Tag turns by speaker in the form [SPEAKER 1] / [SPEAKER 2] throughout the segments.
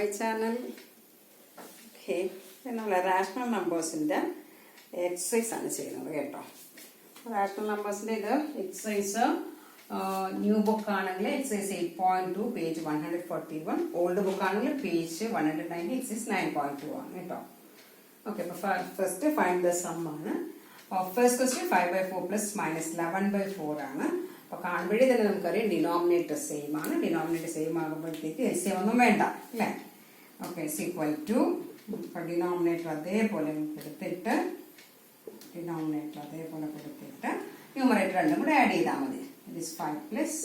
[SPEAKER 1] my channel. Okay, നമ്മൾ rational നമ്പേഴ്സിൻ്റെ exercise ആണ് ചെയ്യുന്നത് കേട്ടോ. റാഷണൽ നമ്പേഴ്സിൻ്റെ ഇത് എക്സസൈസ് ന്യൂ ബുക്ക് ആണെങ്കിൽ എക്സസൈസ് 8.2 പേജ് 141, ഓൾഡ് ബുക്ക് ആണെങ്കിൽ പേജ് 190 എക്സസൈസ് 9.2 ആണ് കേട്ടോ. ഓക്കെ, അപ്പോൾ ഫസ്റ്റ് ഫൈൻഡ് ദ സം ആണ്. ഫസ്റ്റ് ക്വസ്റ്റ്യൻ 5/4 പ്ലസ് -11/4 ആണ്. അപ്പോൾ കാണുമ്പോഴേ തന്നെ നമുക്കറിയാം ഡിനോമിനേറ്റർ സെയിം ആണ്. ഡിനോമിനേറ്റർ സെയിം ആകുമ്പോഴത്തേക്ക് എൽസിയം ഒന്നും വേണ്ട അല്ലേ. Okay, is equal to denominator അതേപോലെ കൊടുത്തിട്ട് ന്യൂമറേറ്റർ രണ്ടും കൂടെ ആഡ് ചെയ്താൽ മതി. It is 5 plus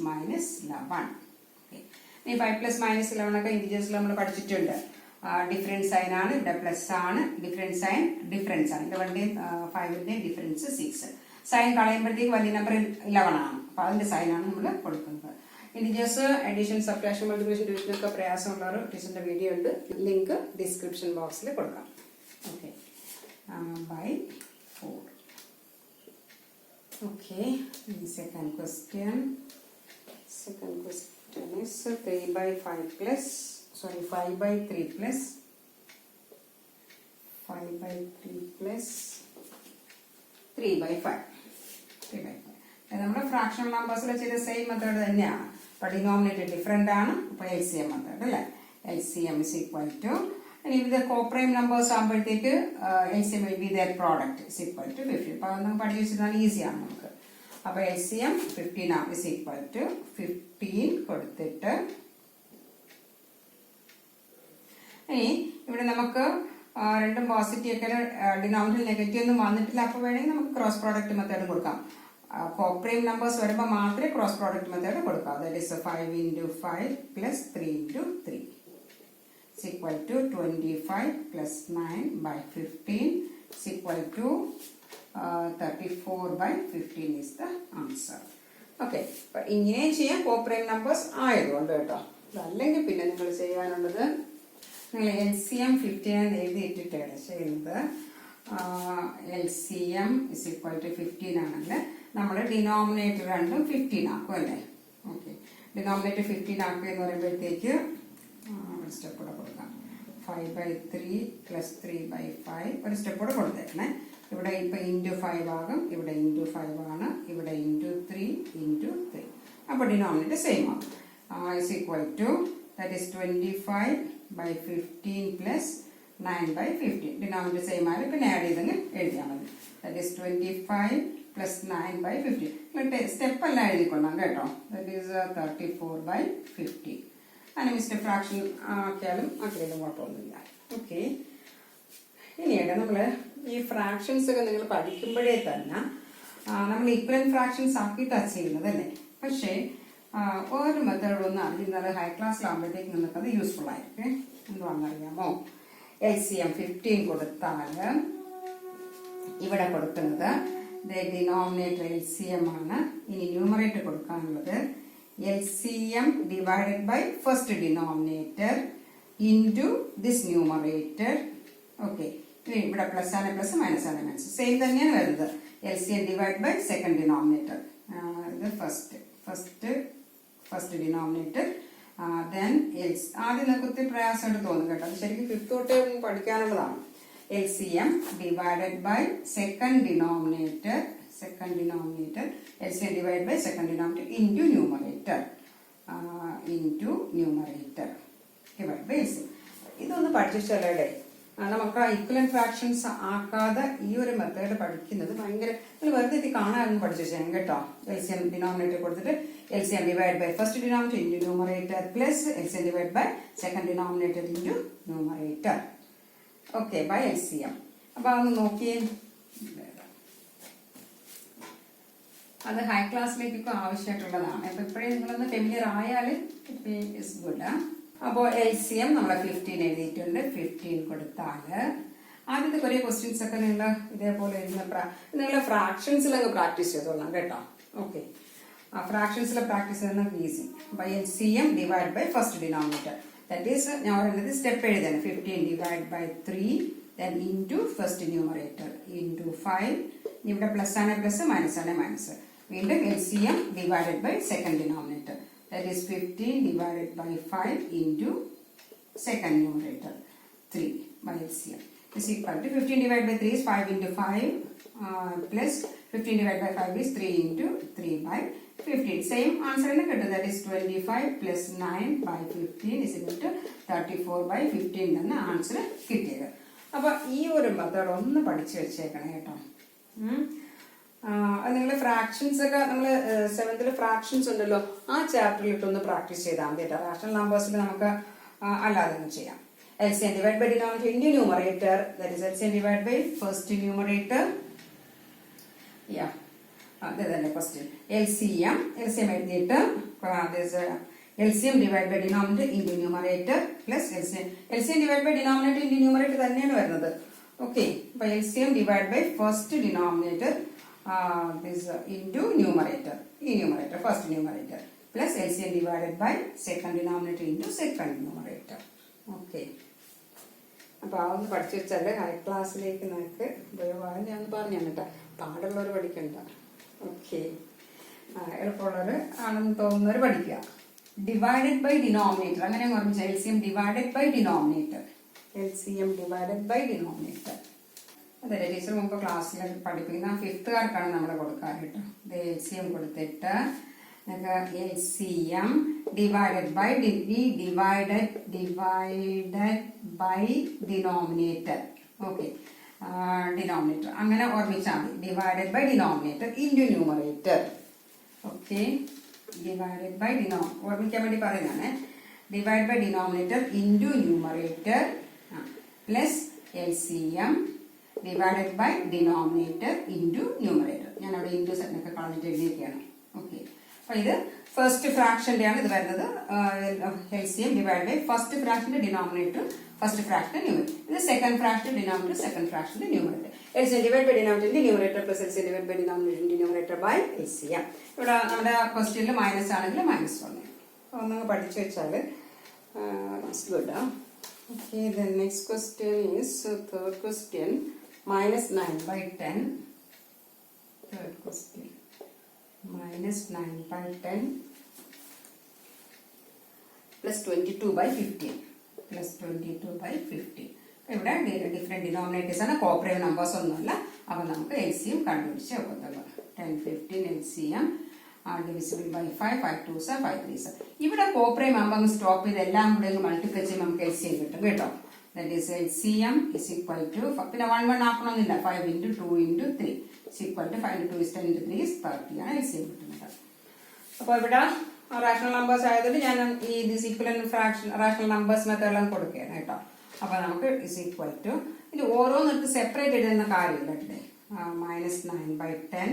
[SPEAKER 1] -11. ഓക്കെ, ഈ 5 പ്ലസ് -11 ഒക്കെ ഇൻഡിജേഴ്സിൽ നമ്മൾ പഠിച്ചിട്ടുണ്ട്. ഡിഫറൻസ് സൈൻ ആണ്, ഇവിടെ പ്ലസ് ആണ്. ഡിഫറൻസ് സൈൻ ഡിഫറൻസ് ആണ്. ഇവരുടെയും 5ന്റെയും ഡിഫറൻസ് 6. സൈൻ കളയുമ്പോഴത്തേക്ക് വലിയ നമ്പർ 11 ആണ്. അപ്പൊ അതിന്റെ സൈനാണ് നമ്മൾ കൊടുക്കുന്നത്. Integers addition, subtraction, multiplication, division ഒക്കെ പ്രയാസമുള്ളവർ ടീച്ചറിന്റെ വീഡിയോ ഉണ്ട്, ലിങ്ക് ഡിസ്ക്രിപ്ഷൻ ബോക്സിൽ കൊടുക്കാം. Okay, by 4. Okay, second question is 3/5 plus 5/3 plus 3/5. നമ്മുടെ ഫ്രാക്ഷണൽ നമ്പേഴ്സിൽ ചെയ്ത സെയിം മെത്തേഡ് തന്നെയാണ്. അപ്പോൾ ഡിനോമിനേറ്റർ ഡിഫറെന്റ് ആണ്. അപ്പോൾ LCM മെത്തേഡ് അല്ലേ. LCM is equal to, ഇനി ഇത് കോപ്രൈം നമ്പേഴ്സ് ആകുമ്പോഴത്തേക്ക് LCM will be their product is equal to 15. അപ്പോൾ അത് നമുക്ക് പഠിച്ചു വെച്ചിരുന്നാൽ ഈസിയാണ് നമുക്ക്. അപ്പോൾ LCM 15 is equal to 15 കൊടുത്തിട്ട് ഇനി ഇവിടെ നമുക്ക് രണ്ടും പോസിറ്റീവ് ഒക്കെ ഡിനോമിനേറ്റർ നെഗറ്റീവ് ഒന്നും വന്നിട്ടില്ല. അപ്പോൾ വേണമെങ്കിൽ നമുക്ക് ക്രോസ് പ്രോഡക്റ്റ് മെത്തേഡ് കൊടുക്കാം. കോപ്രൈം നമ്പേഴ്സ് വരുമ്പോൾ മാത്രമേ ക്രോസ് പ്രോഡക്റ്റ് മെത്തേഡ് കൊടുക്കാം. That is 5 × 5 plus 3 × 3 is equal to 25 plus 9/15 is equal to 34/15 is the answer. Okay, അപ്പോൾ ഇങ്ങനെ ചെയ്യാൻ കോപ്രൈം നമ്പേഴ്സ് ആയതുകൊണ്ട് കേട്ടോ. അല്ലെങ്കിൽ പിന്നെ നിങ്ങൾ ചെയ്യാനുള്ളത്, നിങ്ങൾ LCM 15 എഴുതിയിട്ടിട്ടാണ് ചെയ്യുന്നത്. LCM is equal to 15 ആണെങ്കിൽ നമ്മൾ ഡിനോമിനേറ്റർ രണ്ടും 15 ആക്കും അല്ലേ. ഓക്കെ, ഡിനോമിനേറ്റർ 15 ആക്കുക എന്ന് പറയുമ്പോഴത്തേക്ക് സ്റ്റെപ്പ് കൂടെ കൊടുക്കാം. 5/3 പ്ലസ് 3/5 ഒരു സ്റ്റെപ്പ് കൂടെ കൊടുത്തേക്കണേ. ഇവിടെ ഇപ്പൊ × 5 ആകും, ഇവിടെ × 5 ആണ്, ഇവിടെ × 3 അപ്പൊ ഡിനോമിനേറ്റർ സെയിം ആകും. Is equal to that is 25/15 plus 9/15. Denominator same ആയാലും പിന്നെ ആഡ് ചെയ്തങ്ങ് എഴുതിയാൽ മതി. That is 25 plus 9/15. സ്റ്റെപ്പ് എല്ലാം എഴുതിക്കൊള്ളാം കേട്ടോ. That is 34/15. അങ്ങനെ മിസ്റ്റർ ഫ്രാക്ഷൻ ആക്കിയാലും ആക്കിയാലും കുഴപ്പമൊന്നുമില്ല. ഓക്കെ, ഇനിയാണ് നമ്മൾ ഈ ഫ്രാക്ഷൻസ് ഒക്കെ നിങ്ങൾ പഠിക്കുമ്പോഴേ തന്നെ നമ്മൾ ഈക്വലന്റ് ഫ്രാക്ഷൻസ് ആക്കിയിട്ടാണ് ചെയ്യുന്നത് അല്ലേ. പക്ഷേ ഒരു മെത്തേഡൊന്നും അറിയുന്നത് ഹൈ ക്ലാസ്സിലാകുമ്പോഴത്തേക്ക് നിങ്ങൾക്കത് യൂസ്ഫുൾ ആയിരിക്കും. എന്തുവാണെന്നറിയാമോ, LCM 15 കൊടുത്താൽ ഇവിടെ കൊടുക്കുന്നത് ഡിനോമിനേറ്റർ LCM ആണ്. ഇനി ന്യൂമറേറ്റർ കൊടുക്കാനുള്ളത് LCM divided by first denominator into this numerator. Okay, ഇവിടെ പ്ലസ് ആണ് പ്ലസ്, മൈനസ് ആണ് മൈനസ്, സെയിം തന്നെയാണ് വരുന്നത്. LCM divided by second denominator. ഇത് ഫസ്റ്റ് ഡിനോമിനേറ്റർ. ദെൻ ആദ്യം നിങ്ങൾക്ക് ഒത്തിരി പ്രയാസമായിട്ട് തോന്നും കേട്ടോ. അത് ശരിക്കും 5th തൊട്ടേ പഠിക്കാനുള്ളതാണ്. LCM divided by second denominator. LCM divided by second denominator into numerator. Divided by LCM. ഇതൊന്ന് പഠിച്ചിട്ടല്ലേ നമുക്ക് ഈക്വലന്റ് ഫ്രാക്ഷൻസ് ആക്കാതെ ഈ ഒരു മെത്തേഡ് പഠിക്കുന്നത് ഭയങ്കര വെറുതെ കാണാനൊന്നും പഠിച്ചു വെച്ചാൽ കേട്ടോ. LCM ഡിനോമിനേറ്റർ കൊടുത്തിട്ട് LCM divided by first denominator into numerator plus LCM divided by second denominator into numerator. Okay, by LCM. അപ്പൊ അതൊന്ന് നോക്കിയേ. അത് ഹൈ ക്ലാസ്സിലേക്കൊക്കെ ആവശ്യമായിട്ടുള്ളതാണ്. അപ്പൊ ഇപ്പോഴേ നിങ്ങളൊന്ന് ഫെമിലിയർ ആയാൽ ഇസ് ഗുഡ്. അപ്പോൾ LCM നമ്മൾ 15 എഴുതിയിട്ടുണ്ട്. 15 കൊടുത്താൽ ആദ്യത്തെ കുറേ ക്വസ്റ്റ്യൻസ് ഒക്കെ നിങ്ങൾ ഇതേപോലെ നിങ്ങൾ ഫ്രാക്ഷൻസിലൊക്കെ പ്രാക്ടീസ് ചെയ്തോളാം കേട്ടോ. ഓക്കെ, ഫ്രാക്ഷൻസിലെ പ്രാക്ടീസ് ചെയ്യുന്നത് easy. By LCM divide by first denominator. That is ഞാൻ പറയുന്നത് സ്റ്റെപ്പ് എഴുതാണ്. 15 divide by 3 then into first numerator into 5. ഇവിടെ പ്ലസ് ആണ് പ്ലസ്, മൈനസ് ആണ് മൈനസ്. വീണ്ടും LCM divided by second denominator. That is 15 divided by 5 into second numerator 3 by LCM is equal to 15 divided by 3 is 5 into 5 plus 15 divided by 5 is 3 into 3 by 15. Same answer in the that is 25 plus 9 by 15 is equal to 34 by 15 എന്ന answer കിട്ടിയത്. അപ്പോൾ ഈ ഒരു method ഒന്ന് പഠിച്ചു വെച്ചേക്കണം കേട്ടോ. നിങ്ങൾ ഫ്രാക്ഷൻസ് ഒക്കെ നമ്മൾ 7th ഫ്രാക്ഷൻസ് ഉണ്ടല്ലോ, ആ ചാപ്റ്ററിലിട്ടൊന്ന് പ്രാക്ടീസ് ചെയ്താൽ മതി കേട്ടോ. റാഷണൽ നമ്പേഴ്സിൽ നമുക്ക് അല്ലാതെ ചെയ്യാം. LCM divided by denominator into numerator, that is LCM divided by first numerator. Yeah, that's the question. LCM എഴുതിയിട്ട് LCM divided by denominator into numerator plus LCM divided by denominator into numerator തന്നെയാണ് വരുന്നത്. Okay, by LCM divided by first denominator this into numerator, first numerator plus LCM divided by second denominator into second numerator. Okay, അപ്പോൾ അതൊന്ന് പഠിച്ചു വെച്ചാൽ high ക്ലാസ്സിലേക്ക് നമുക്ക് ഉപയോഗമാണ്. ഞാൻ പറഞ്ഞു കേട്ടോ, പാടുള്ളവർ പഠിക്കണ്ട. ഓക്കെ, എളുപ്പമുള്ളവർ ആണെന്ന് തോന്നുന്നവർ പഠിക്കുക. ഡിവൈഡഡ് ബൈ ഡിനോമിനേറ്റർ അങ്ങനെ ഓർമ്മിച്ച LCM divided by denominator, LCM divided by denominator. അതെ, ടീച്ചർ മുമ്പ് ക്ലാസ്സിൽ പഠിപ്പിക്കുന്ന 5th-കാർക്കാണ് നമ്മൾ കൊടുക്കാറ് കേട്ടോ. ഇത് LCM കൊടുത്തിട്ട് LCM divided by divided by denominator. Okay, denominator അങ്ങനെ ഓർമ്മിച്ചാൽ മതി. Divided by denominator into numerator. Okay, divided by denominator ഓർമ്മിക്കാൻ വേണ്ടി പറയുന്നതാണ്. Divided by denominator into numerator plus LCM divided by denominator into numerator. ഞാൻ അവിടെ ഇൻറ്റു സെറ്റൊക്കെ കളഞ്ഞിട്ട് എഴുതിയൊക്കെയാണ്. Okay, അപ്പോൾ ഇത് ഫസ്റ്റ് ഫ്രാക്ഷൻ്റെയാണ് ഇത് വരുന്നത്. LCM ഡിവൈഡ് ബൈ ഫസ്റ്റ് ഫ്രാക്ഷൻ്റെ ഡിനോമിനേറ്റർ, ഫസ്റ്റ് ഫ്രാക്ഷൻ്റെ ന്യൂമറേറ്റർ. ഇത് സെക്കൻഡ് ഫ്രാക്ഷൻ ഡിനോമിനേറ്റർ, സെക്കൻഡ് ഫ്രാക്ഷൻ്റെ numerator. LCM divide by denominator numerator plus LCM divide by denominator numerator by LCM. ഇവിടെ നമ്മുടെ ക്വസ്റ്റ്യനിൽ മൈനസ് ആണെങ്കിൽ -1. അപ്പോൾ ഒന്ന് പഠിച്ചു വെച്ചാൽ it's good. Okay, the next question is third question. -9/10. Third question. -9/10 plus 22/15. Plus 22/15. ഇവിടെ ഡിഫറെന്റ് ഡിനോമിനേറ്റേഴ്സ് ആണ്, കോപ്പറേറ്റീവ് നമ്പേഴ്സ് ഒന്നുമല്ല. അപ്പോൾ നമുക്ക് LCM കണ്ടുപിടിച്ച് വെക്കുന്നത് 10, 15 LCM divisible by 5, 5 2s 5 3s. ഇവിടെ കോപ്പറേറ്റീവ് നമ്പർ സ്റ്റോപ്പ് ചെയ്ത് എല്ലാം കൂടെ മൾട്ടിപ്ലൈ ചെയ്യുമ്പോൾ നമുക്ക് LCM കിട്ടും കേട്ടോ. That is LCM is equal to പിന്നെ 1 1 ആക്കണമെന്നില്ല, 5 into 2 into 3 is equal to 5 into 2 is 10 into 3 is 30 ആണ് LCM കിട്ടുന്നത്. അപ്പോൾ ഇവിടെ റാഷണൽ നമ്പേഴ്സ് ആയതുകൊണ്ട് ഞാൻ ഈ ഈക്വലന്റ് ഫ്രാക്ഷൻ റാഷണൽ നമ്പേഴ്സ് മെത്തേഡെല്ലാം കൊടുക്കുകയാണ് കേട്ടോ. അപ്പോൾ നമുക്ക് ഇസ് ഈക്വൽ ടു ഇത് ഓരോന്നിടത്ത് സെപ്പറേറ്റ് എഴുതുന്ന കാര്യമില്ല കേട്ടോ. -9/10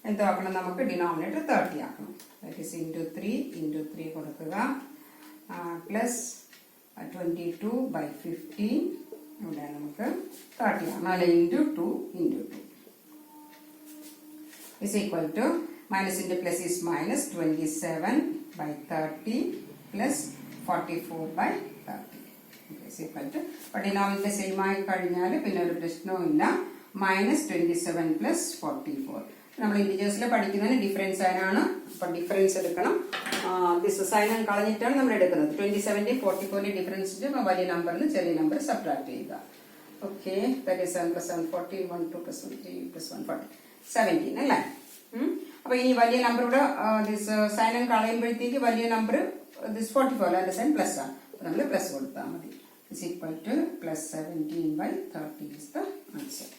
[SPEAKER 1] എന്താക്കണം, നമുക്ക് ഡിനോമിനേറ്റർ 30 ആക്കണം. ദാറ്റ് ഈസ് into 3 കൊടുക്കുക പ്ലസ് 22/15 ഇവിടെ നമുക്ക് 30 ആണ്. 4 into 2 is equal to minus into plus is minus 27/30 plus 44/30 is equal to. അപ്പോൾ ഡിനോമിനേറ്റർ സെയിം ആയി കഴിഞ്ഞാൽ പിന്നെ ഒരു പ്രശ്നവും ഇല്ല. -27 plus 44. നമ്മൾ ഇൻഡിജേഴ്സിൽ പഠിക്കുന്നതിന് ഡിഫറൻസ് സൈനാണ്. അപ്പോൾ ഡിഫറൻസ് എടുക്കണം. ദിസ് സൈൻ കളഞ്ഞിട്ടാണ് നമ്മൾ എടുക്കുന്നത്. 27 44 ഡിഫറൻസ് വലിയ നമ്പറിന് ചെറിയ നമ്പർ സബ്ട്രാക്ട് ചെയ്യുക. ഓക്കെ, ദാറ്റ് ഈസ് 7 + 7 14 1 2 + 1 3 + 1 40 17 അല്ലേ. അപ്പോൾ ഈ വലിയ നമ്പർ ഇവിടെ ദിസ് സൈൻ കളയുമ്പോഴത്തേക്ക് വലിയ നമ്പർ ദിസ് 44 അതിന്റെ സൈൻ പ്ലസ് ആണ്. നമ്മൾ പ്ലസ് കൊടുത്താൽ മതി. Is equal to +17/30 is the answer.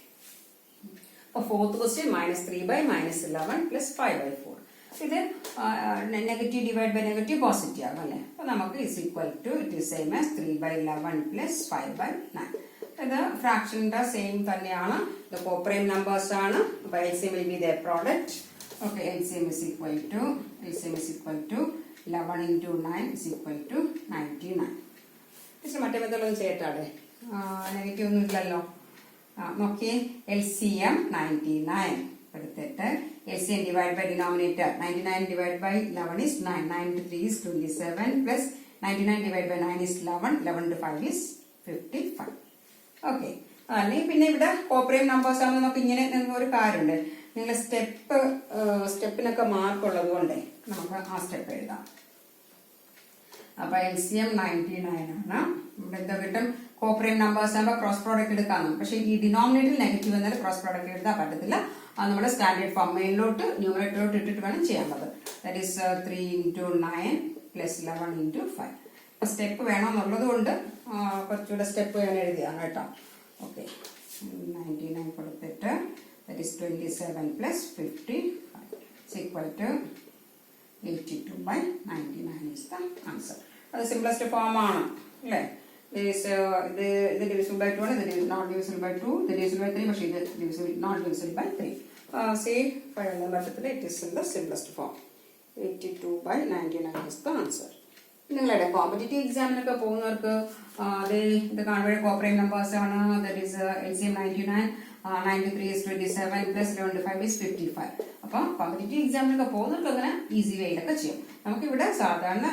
[SPEAKER 1] Fourth question, -3/-11 plus 5/4. ഇത് negative divide by negative positive ആകും അല്ലേ. അപ്പോൾ നമുക്ക് is equal to it is same as 3/11 plus 5/9. ഇത് ഫ്രാക്ഷൻ്റെ സെയിം തന്നെയാണ്. ഇത് കോപ്പറേറ്റീവ് നമ്പേഴ്സ് ആണ്. അപ്പോൾ LCM will be their product. Okay, LCM is equal to 11 into 9 is equal to 99. പക്ഷെ മറ്റേ മെത്തേഡൊന്നും ചെയ്യട്ടാടെ, നെഗറ്റീവ് ഒന്നും ഇല്ലല്ലോ. നോക്കിയേ, LCM 99 എടുത്തിട്ട് LCM divide by denominator 99 divide by 11 is 9, 9 into 3 is 27 plus 99 divide by 9 is 11, 11 into 5 is 55. Okay, അല്ലെങ്കിൽ പിന്നെ ഇവിടെ cooperative numbers ആകുമ്പോൾ നമുക്ക് ഇങ്ങനെ ഒരു കാര്യമുണ്ട്. നിങ്ങൾ സ്റ്റെപ്പിനൊക്കെ മാർക്ക് ഉള്ളത് കൊണ്ട് നമുക്ക് ആ സ്റ്റെപ്പ് എഴുതാം. അപ്പൊ LCM 99 ആണ്. ഇവിടെ എന്താ കിട്ടും? കോപ്രൈം നമ്പേഴ്സ് ആകുമ്പോൾ ക്രോസ് പ്രോഡക്റ്റ് എടുക്കാം. പക്ഷെ ഈ ഡിനോമിനേറ്ററിൽ നെഗറ്റീവ് എന്നാൽ ക്രോസ് പ്രോഡക്റ്റ് എടുക്കാൻ പറ്റത്തില്ല. അത് നമ്മുടെ സ്റ്റാൻഡേർഡ് ഫോം മെയിനിലോട്ട് ന്യൂമറേറ്ററിലോട്ട് ഇട്ടിട്ട് വേണം ചെയ്യാനുള്ളത്. That is 3 × 9 + 11 × 5. സ്റ്റെപ്പ് വേണമെന്നുള്ളത് കൊണ്ട് കുറച്ചുകൂടെ സ്റ്റെപ്പ് ഞാൻ എഴുതിയാണ് കേട്ടോ. ഓക്കെ, 99 കൊടുത്തിട്ട് that is 27 + 55 = 82/99 is the answer. അത് സിംപ്ലസ്റ്റ് ഫോം ആണ് അല്ലേ? ഇത് divisible by 2 ആണ്, ഇത് not divisible by 2, ഇത് divisible by 3, പക്ഷേ ഇത് not divisible by 3. See, 5 എന്ന Mattathil it is in the simplest form. 82/99 is the answer. നിങ്ങളുടെ കോമ്പറ്റേറ്റീവ് എക്സാമിനൊക്കെ പോകുന്നവർക്ക് ഇത് കാണുമ്പോൾ കോപ്രൈം നമ്പേഴ്സ് ആണ്. That is LCM 99, 93 is 27 + 11 × 5 is 55. അപ്പോൾ കോമ്പറ്റേറ്റീവ് എക്സാമിനൊക്കെ പോകുന്നവർക്ക് അങ്ങനെ ഈസി വേയിലൊക്കെ ചെയ്യും. നമുക്കിവിടെ സാധാരണ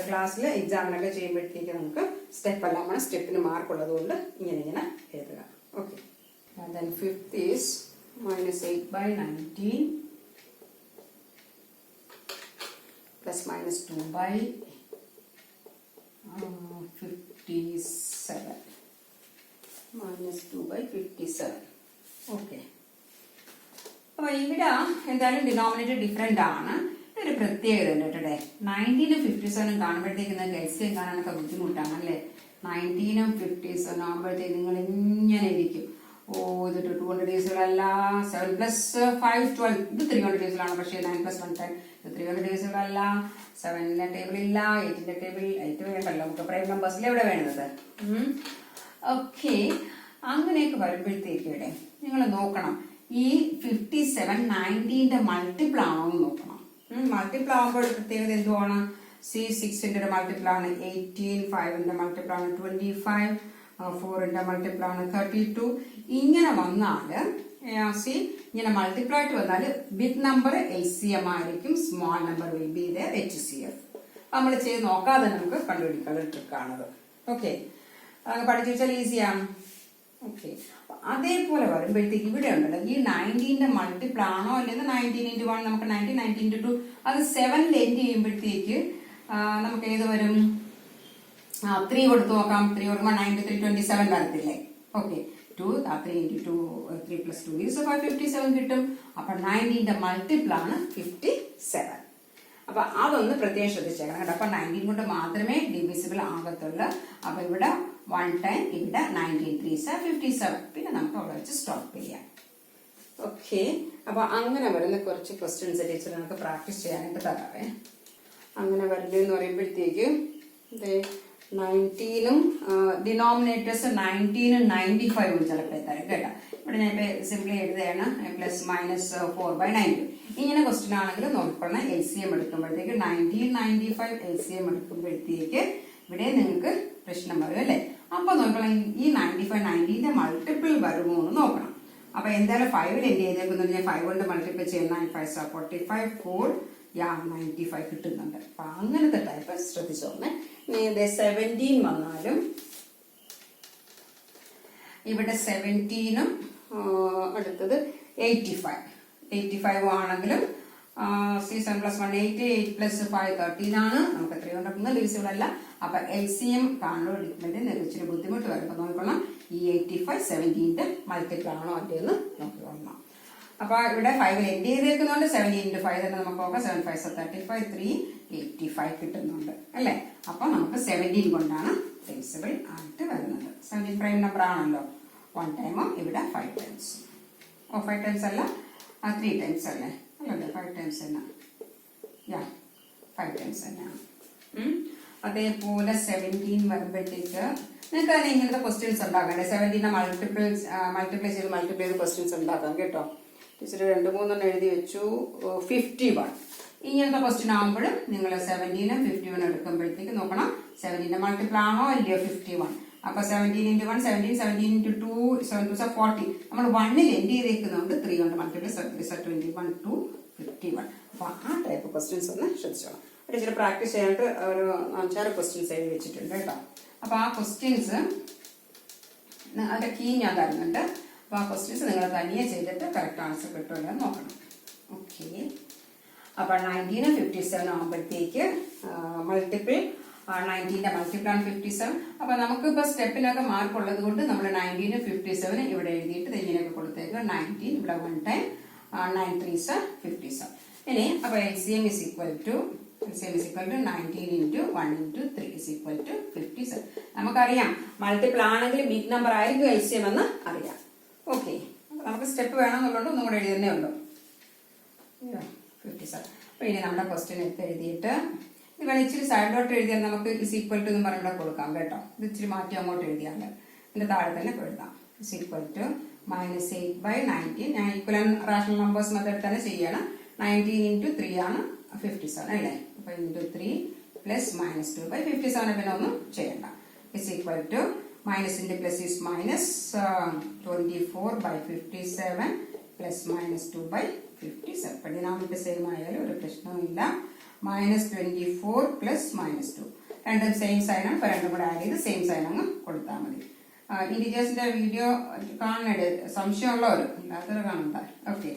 [SPEAKER 1] ക്ലാസ്സിൽ എക്സാമിനൊക്കെ ചെയ്യുമ്പോഴത്തേക്ക് നമുക്ക് സ്റ്റെപ്പ് അല്ല, നമ്മുടെ സ്റ്റെപ്പിന് മാർക്ക് ഉള്ളത് കൊണ്ട് ഇങ്ങനെ എഴുതുക. Okay, then fifth is -8/19 plus -2/57 -2/57. Okay, അപ്പൊ ഇവിടെ എന്തായാലും ഡിനോമിനേറ്റർ ഡിഫറെന്റ് ആണ്. ഒരു പ്രത്യേകത ഉണ്ട് കേട്ടോ. 19 57 കാണുമ്പോഴത്തേക്ക് നിങ്ങൾക്ക് LCM കാണാനൊക്കെ ബുദ്ധിമുട്ടാണ് അല്ലേ? 19 57 ആകുമ്പോഴത്തേക്ക് നിങ്ങൾ ഇങ്ങനെ ഇരിക്കും. ഇത് 200 ഡേയ്സുകളല്ല. 7 + 5 12, ഇത് 300 ഡേയ്സുകളാണ്. പക്ഷേ 9 + 1 10, ഇത് 300 ഡേയ്സുകളല്ല. 7ന്റെ ടേബിൾ ഇല്ല, 8ന്റെ ടേബിൾ 8 വേണ്ടല്ലോ, നമുക്ക് പ്രൈം നമ്പേഴ്സിൽ എവിടെ വേണ്ടത്? ഓക്കെ, അങ്ങനെയൊക്കെ വരുമ്പോഴത്തേക്ക് ഇവിടെ നിങ്ങൾ നോക്കണം, ഈ 57 19ന്റെ മൾട്ടിപ്പിൾ ആണോ എന്ന് നോക്കണം. മൾട്ടിപ്പിൾ ആകുമ്പോൾ പ്രത്യേകത എന്തുവാണ്? 6ന്റെ മൾട്ടിപ്പിൾ ആണ് 18, 5ന്റെ മൾട്ടിപ്പിൾ ആണ് 25, 4ന്റെ മൾട്ടിപ്പിൾ ആണ് 32. ഇങ്ങനെ വന്നാല് ഇങ്ങനെ മൾട്ടിപ്പിൾ ആയിട്ട് വന്നാൽ ബിഗ് നമ്പർ LCM ആയിരിക്കും, small number will be there HCF. നമ്മൾ ചെയ്ത് നോക്കാതെ നമുക്ക് കണ്ടുപിടിക്കാനുള്ള ട്രിക്കാണത്. ഓക്കെ, പഠിച്ചു വെച്ചാൽ ഈസിയാണ്. ഓക്കെ, അതേപോലെ വരുമ്പോഴത്തേക്ക് ഇവിടെ ഉണ്ടല്ലോ, ഈ 19ന്റെ മൾട്ടിപ്പിൾ ആണോ അല്ലെങ്കിൽ 19 × 1, നമുക്ക് 19 × 2, അത് 7ൽ എൻഡ് ചെയ്യുമ്പോഴത്തേക്ക് നമുക്ക് ഏത് വരും? 3 കൊടുത്തു നോക്കാം. 3 കൊടുക്കുമ്പോൾ 9 × 3 27 വരത്തില്ലേ? ഓക്കെ, 3 × 2 3 + 2 is 57 കിട്ടും. അപ്പൊ 19ന്റെ മൾട്ടിപ്പിൾ ആണ് 57. അപ്പൊ അതൊന്ന് പ്രത്യേകം ശ്രദ്ധിച്ചേക്കണം കേട്ടോ. അപ്പൊ 19 കൊണ്ട് മാത്രമേ ഡിവിസിബിൾ ആകത്തുള്ളൂ. അപ്പൊ ഇവിടെ 1 ടൈം, ഇവിടെ 19 3s 57. പിന്നെ നമുക്ക് അവിടെ വെച്ച് സ്റ്റോപ്പ് ചെയ്യാം. ഓക്കെ, അപ്പൊ അങ്ങനെ വരുന്ന കുറച്ച് ക്വസ്റ്റ്യൻസ് ടീച്ചർ നമുക്ക് പ്രാക്ടീസ് ചെയ്യാനായിട്ട് തരാവേ. അങ്ങനെ വരുന്നതെന്ന് പറയുമ്പോഴത്തേക്ക് 19ഉം ഡിനോമിനേറ്റേഴ്സ് 19ഉം 95ഉം ചിലപ്പോൾ തരും കേട്ടോ. ഇവിടെ ഞാൻ സിംപ്ലി എഴുതുകയാണ് +-4/90. ഇങ്ങനെ ക്വസ്റ്റ്യൻ ആണെങ്കിൽ നോക്കണം, LCM എടുക്കുമ്പോഴത്തേക്ക് 19 95 LCM എടുക്കുമ്പോഴത്തേക്ക് ഇവിടെ നിങ്ങൾക്ക് പ്രശ്നം വരും അല്ലേ? അപ്പൊ നോക്കണം, ഈ 95 90ന്റെ മൾട്ടിപ്പിൾ വരുമോ എന്ന് നോക്കണം. അപ്പൊ എന്തായാലും 5ൽ എൻഡ് ചെയ്തേക്കുന്നത് ഞാൻ 5 കൊണ്ട് മൾട്ടിപ്പിൾ ചെയ്യുന്ന 9 5 45 4 95 കിട്ടുന്നുണ്ട്. അപ്പൊ അങ്ങനത്തെ ടൈപ്പ് ശ്രദ്ധിച്ചോളേ. 17 വന്നാലും ഇവിടെ 17ഉം അടുത്തത് 85 ആണെങ്കിലും 7 + 1 8, 8 + 5 13 ആണ്. നമുക്ക് എത്രയും ഉണ്ടാക്കുന്നത് ഡിവിസിബിൾ അല്ല. അപ്പൊ LCM കാണുമ്പോഴത്തേക്ക് ഇച്ചിരി ബുദ്ധിമുട്ട് വരും. അപ്പൊ നോക്കണം, ഈ 85 17ന്റെ മൾട്ടിപ്പിൾ ആണോ അല്ലേന്ന് നോക്കിക്കൊള്ളണം. അപ്പൊ ഇവിടെ 5ൽ എൻഡ് ചെയ്തേക്കുന്നുണ്ട്. 17 × 5 തന്നെ നമുക്ക് നോക്കാം. 7 5 35 3 85 കിട്ടുന്നുണ്ട് അല്ലെ? അപ്പൊ നമുക്ക് 17 കൊണ്ടാണ് ഡിവിസിബിൾ ആയിട്ട് വരുന്നത്. 17 പ്രൈം നമ്പർ ആണല്ലോ. 1 ടൈമും ഇവിടെ 5 ടൈംസ്. 5 ടൈംസ് അല്ല, 3 ടൈംസ് അല്ലേ? അല്ലല്ലോ, 5 ടൈംസ് തന്നെ. 5 ടൈംസ് തന്നെയാണ്. അതേപോലെ 17 വരുമ്പോഴത്തേക്ക് നിങ്ങൾക്ക് തന്നെ ഇങ്ങനത്തെ ക്വസ്റ്റ്യൻസ് ഉണ്ടാക്കണ്ടേ? 17നെ മൾട്ടിപ്ലൈ ചെയ്ത് ക്വസ്റ്റ്യൻസ് ഉണ്ടാക്കാം കേട്ടോ. ടീച്ചർ 2-3 എഴുതി വെച്ചു. 51 ഇങ്ങനത്തെ ക്വസ്റ്റ്യൻ ആകുമ്പോഴും നിങ്ങൾ 17ഉം 51 എടുക്കുമ്പോഴത്തേക്ക് നോക്കണം, 17ന്റെ മൾട്ടിപ്പിൾ ആണോ അല്ലയോ 51. അപ്പൊ 17 × 1 17, 17 × 2 7 2 40. നമ്മൾ 1ൽ എൻഡ് ചെയ്തേക്കുന്നതുകൊണ്ട് 3 കൊണ്ട് മൾട്ടിപ്ലൈ 21 to 51. അപ്പൊ ആ ടൈപ്പ് ക്വസ്റ്റ്യൻസ് ഒന്ന് ശ്രദ്ധിച്ചോളാം. ടീച്ചർ പ്രാക്ടീസ് ചെയ്യാനായിട്ട് ഒരു 5-6 ക്വസ്റ്റ്യൻസ് എഴുതി വെച്ചിട്ടുണ്ട് കേട്ടോ. അപ്പൊ ആ ക്വസ്റ്റ്യൻസ് അതിന്റെ കീ ഞാൻ തരുന്നുണ്ട്. അപ്പൊ ആ ക്വസ്റ്റ്യൻസ് നിങ്ങൾ തനിയെ ചെയ്തിട്ട് കറക്റ്റ് ആൻസർ കിട്ടുമല്ലോ എന്ന് നോക്കണം. ഓക്കെ, അപ്പൊ 19 57 ആകുമ്പോഴത്തേക്ക് മൾട്ടിപ്പിൾ 19ന്റെ മൾട്ടിപ്പിൾ ആണ് 57. അപ്പൊ നമുക്ക് ഇപ്പൊ സ്റ്റെപ്പിനൊക്കെ മാർക്ക് ഉള്ളത് കൊണ്ട് നമ്മൾ 19 57 ഇവിടെ എഴുതിയിട്ട് ഇങ്ങനെയൊക്കെ കൊടുത്തേക്ക് 19 ഇവിടെ 1 ടൈം 9 3s 57. ഇനി അപ്പൊ LCM is equal to 19 into 1 into 3 is equal to 57. നമുക്കറിയാം മൾട്ടിപ്പിൾ ആണെങ്കിൽ ബിഗ് നമ്പർ ആയിരിക്കും LCM എന്ന് അറിയാം. ഓക്കെ, നമുക്ക് സ്റ്റെപ്പ് വേണമെന്നുള്ളതുകൊണ്ട് ഒന്നും കൂടെ എഴുതുന്നേ ഉള്ളൂ. 57. അപ്പൊ ഇനി നമ്മുടെ ക്വസ്റ്റ്യൻ എടുത്ത് എഴുതിയിട്ട് ഇത് വേണം ഇച്ചിരി സൈഡിലോട്ട് എഴുതിയാൽ നമുക്ക് ഇസ് ഈക്വൽ ടു എന്ന് പറഞ്ഞിവിടെ കൊടുക്കാം കേട്ടോ. ഇത് ഇച്ചിരി മാറ്റി അങ്ങോട്ട് എഴുതിയാൽ ഇതിന്റെ താഴെ തന്നെ എഴുതാം. Is equal to -8/19. ഞാൻ ഈക്വൽ റാഷണൽ നമ്പേഴ്സ് മെത്തേഡ് തന്നെ ചെയ്യണം. 19 into 3 ആണ് 57 അല്ലേ. അപ്പൊ into 3 plus -2/57 പിന്നെ ഒന്നും ചെയ്യണ്ട. Is equal to minus into plus is minus 24/57 plus -2/57. അപ്പൊ ഡിനോമിനേറ്റർ സെയിം ആയാലും ഒരു പ്രശ്നവുമില്ല. -24 പ്ലസ് -2 രണ്ടും സെയിം സൈനാണ്. ഇപ്പൊ രണ്ടും കൂടെ ആഡ് ചെയ്ത് സെയിം സൈൻ അങ്ങ് കൊടുത്താൽ മതി. ഇന്റിജേഴ്സിന്റെ വീഡിയോ കാണണേ, സംശയമുള്ളവർ ഇല്ലാത്തവർ കാണണ്ട. ഓക്കെ,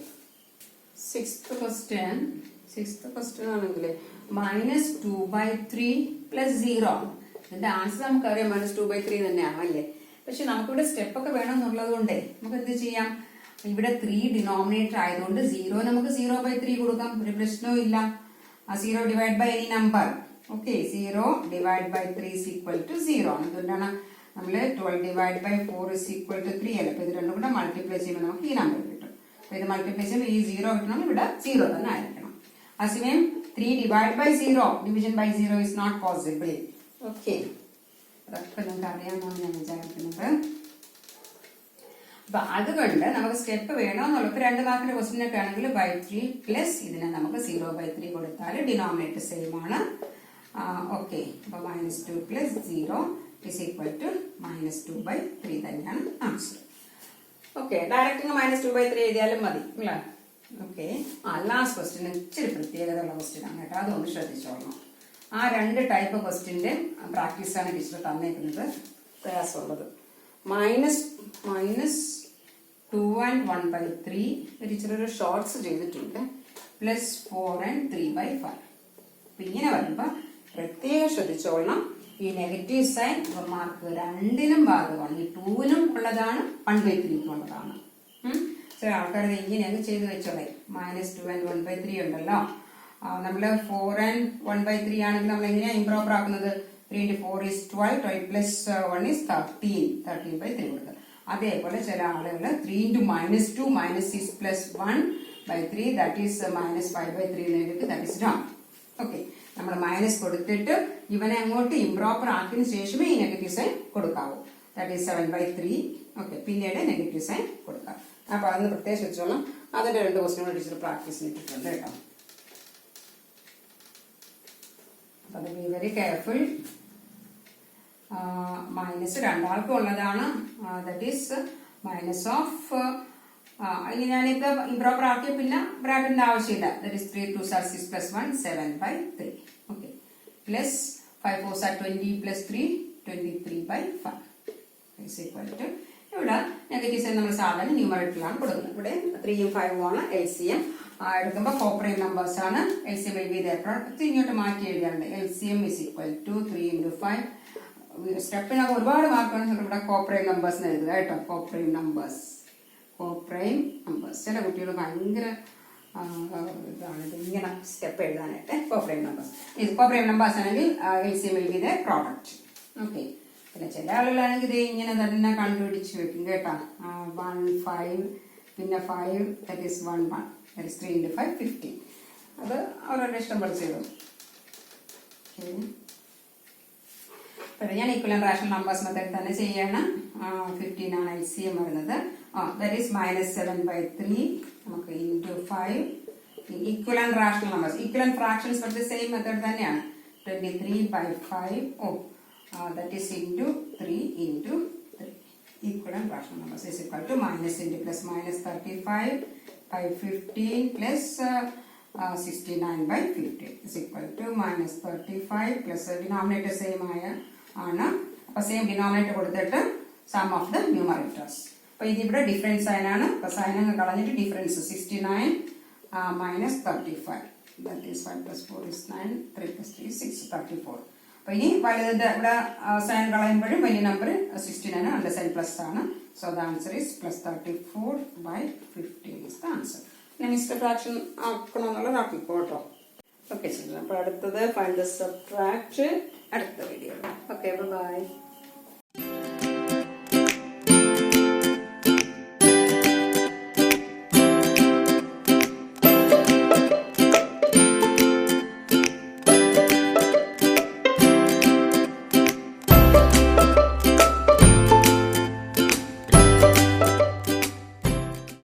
[SPEAKER 1] സിക്സ്ത് ക്വസ്റ്റ്യൻ ആണെങ്കിൽ -2/3 പ്ലസ് 0. ഇതിന്റെ ആൻസർ നമുക്കറിയാം -2/3 തന്നെയാണ് അല്ലേ. പക്ഷെ നമുക്കിവിടെ സ്റ്റെപ്പ് ഒക്കെ വേണമെന്നുള്ളത് കൊണ്ട് നമുക്ക് എന്ത് ചെയ്യാം, ഇവിടെ 3 ഡിനോമിനേറ്റർ ആയതുകൊണ്ട് 0 നമുക്ക് 0/3 കൊടുക്കാം, ഒരു പ്രശ്നവും ഇല്ല. 0 divide by any number. Okay, 0 divide by 3 is equal to 0 ആണ്. അതുകൊണ്ടാണ് നമ്മൾ 12 divide by 4 is equal to 3 അല്ല. അപ്പൊ ഇത് രണ്ടും കൂടെ മൾട്ടിപ്ലൈ ചെയ്യുമ്പോൾ നമുക്ക് ഈ നമ്പർ കിട്ടും. അപ്പൊ ഇത് മൾട്ടിപ്ലൈ ചെയ്യുമ്പോൾ ഈ 0 കിട്ടണം, ഇവിടെ 0 തന്നെ ആയിരിക്കണം. അതേസമയം 3 divide by 0 division by 0 is not possible. Okay, അതൊക്കെ നിങ്ങൾക്ക് അറിയാമെന്നാണ് ഞാൻ വിചാരിക്കുന്നത്. അപ്പൊ അതുകൊണ്ട് നമുക്ക് സ്റ്റെപ്പ് വേണമെന്നുള്ള ഇപ്പൊ 2 മാർക്കിന്റെ ക്വസ്റ്റ്യൻ ഒക്കെ ആണെങ്കിൽ /3 പ്ലസ് ഇതിനെ നമുക്ക് 0/3 കൊടുത്താൽ ഡിനോമിനേറ്റർ സെയിം ആണ്. ഓക്കെ, അപ്പൊ -2 പ്ലസ് 0 ഇസ് ഈക്വൽ ടു -2/3 തന്നെയാണ് ആൻസർ. ഓക്കെ, ഡയറക്റ്റ് -2/3 എഴുതിയാലും മതി അല്ലേ. ഓക്കെ, ലാസ്റ്റ് ക്വസ്റ്റ്യൻ ഇച്ചിരി പ്രത്യേകതയുള്ള ക്വസ്റ്റ്യൻ ആണ് കേട്ടോ, അതൊന്ന് ശ്രദ്ധിച്ചോളണം. ആ 2 ടൈപ്പ് ക്വസ്റ്റ്യന്റെ പ്രാക്ടീസാണ് ടീച്ചർ തന്നേക്കുന്നത്. പ്രയാസമുള്ളത് -2 and 1/3 ടീച്ചർ ഒരു ഷോർട്സ് ചെയ്തിട്ടുണ്ട്. +4 and 3/5. അപ്പൊ ഇങ്ങനെ വരുമ്പോ പ്രത്യേകം ശ്രദ്ധിച്ചോളണം. ഈ നെഗറ്റീവ് സൈൻ മാർക്ക് രണ്ടിനും ബാധകമാണ്. ഈ 2നും ഉള്ളതാണ്, 1/3ക്കും ഉള്ളതാണ്. ചില ആൾക്കാർ ഇങ്ങനെയൊക്കെ ചെയ്ത് വെച്ചോളെ. -2 and 1/3 ഉണ്ടല്ലോ, നമ്മള് 4 and 1/3 ആണെങ്കിൽ നമ്മൾ എങ്ങനെയാ ഇംപ്രോപ്പർ ആക്കുന്നത്? 3 into 4 is 12, 12 plus 1 is 13, 13/3 കൊടുക്കുക. അതേപോലെ ചില ആളുകൾ 3 into -2 -6 plus 1/3 that is -5/3 എന്നെടുത്ത്, that is wrong. ഓക്കെ, നമ്മൾ മൈനസ് കൊടുത്തിട്ട് ഇവനെ അങ്ങോട്ട് ഇംപ്രോപ്പർ ആക്കിയതിനു ശേഷമേ ഈ നെഗറ്റീവ് സൈൻ കൊടുക്കാവൂ. That is 7/3. ഓക്കെ, പിന്നീട് നെഗറ്റീവ് സൈൻ കൊടുക്കാം. അപ്പൊ അതൊന്ന് പ്രത്യേകം വെച്ചോളാം. അതിന്റെ 2 ക്വസ്റ്റ്യൻ ടീച്ചർ പ്രാക്ടീസിന് ഇട്ടിട്ടുണ്ട് കേട്ടോ. അപ്പൊ ബി വെരി കെയർഫുൾ. മൈനസ് രണ്ടാൾക്കും ഉള്ളതാണ്. ദാറ്റ് ഈസ് മൈനസ് ഓഫ് ഇനി ഞാനിപ്പോ ഇംപ്രോപ്പർ ആക്കിയ പിന്നെ ബ്രാക്കറ്റിന്റെ ആവശ്യമില്ല. That is 3 2s are 6 plus 1 7/3. Okay, plus 5 4s are 20 plus 3 23/5 is equal to. ഇവിടെ നെഗറ്റീവ് സൈൻ നമ്മൾ സാധാരണ ന്യൂമറേറ്ററിലാണ് കൊടുക്കുന്നത്. ഇവിടെ 3ഉം 5ഉം ആണ് LCM. എടുക്കുമ്പോൾ കോപ്പറേറ്റ് നമ്പേഴ്സ് ആണ്. LCM will be there. ഇങ്ങോട്ട് മാറ്റി എഴുതാറുണ്ട്. LCM is equal to 3 into 5. സ്റ്റെപ്പിനൊക്കെ ഒരുപാട് മാർക്കാണ് ഇവിടെ കോപ്പറേറ്റ് നമ്പേഴ്സ് എഴുതുക കേട്ടോ. കോപ്പറേറ്റ് നമ്പേഴ്സ് ചില കുട്ടികൾ ഭയങ്കര ഇതാണ് ഇങ്ങനെ സ്റ്റെപ്പ് എഴുതാനായിട്ട്. കോപ്പറേറ്റ് നമ്പേഴ്സ് ആണെങ്കിൽ LCM will be the product. Okay, പിന്നെ ചില ആളുകളാണെങ്കിൽ ഇത് ഇങ്ങനെ തന്നെ കണ്ടുപിടിച്ച് വെക്കും കേട്ടോ. 1 5 പിന്നെ 5 that is 1 1 that is 3 into 5 15. അത് അവരുടെ ഇഷ്ടം പോലെ ചെയ്തു. ഞാൻ ഈക്വലന്റ് റാഷണൽ നമ്പേഴ്സ് മെത്തേഡ് തന്നെ ചെയ്യണം. 15 ആണ് LCM വരുന്നത്. ദാറ്റ് ഈസ് -7/3 നമുക്ക് into 5. Equivalent rational numbers, equivalent fractions പക്ഷേ സെയിം മെത്തേഡ് തന്നെയാണ്. 23/5. That is into 3 into 3. Equivalent rational numbers is equal to minus into plus minus 35/15 plus 69/15 is equal to minus 35 plus denominator same ആണ്. അപ്പൊ same denominator കൊടുത്തിട്ട് some of the numerators. അപ്പൊ ഇതിവിടെ difference sign ആണ്. അപ്പൊ sign അങ്ങ് കളഞ്ഞിട്ട് difference 69 minus 35. That is 5 plus 4 is 9, 3 plus 3 is 6, 34. അപ്പോൾ ഇനി വലുതിൻ്റെ ഇവിടെ സൈൻ കളയുമ്പോഴും വലിയ നമ്പർ 69 അണ്ടർ സൈൻ പ്ലസ് ആണ്. So the answer is plus 34/15 is the answer. ഇനി മിസ്റ്റർ ഫ്രാക്ഷൻ ആക്കണമെന്നുള്ളത് ആക്കിക്കോ കേട്ടോ. ഓക്കെ ചിൽഡ്രൻ, അപ്പോൾ അടുത്തത് ഫൈൻഡ് ദ സബ്ട്രാക്ട് അടുത്ത വീഡിയോ. Okay bye.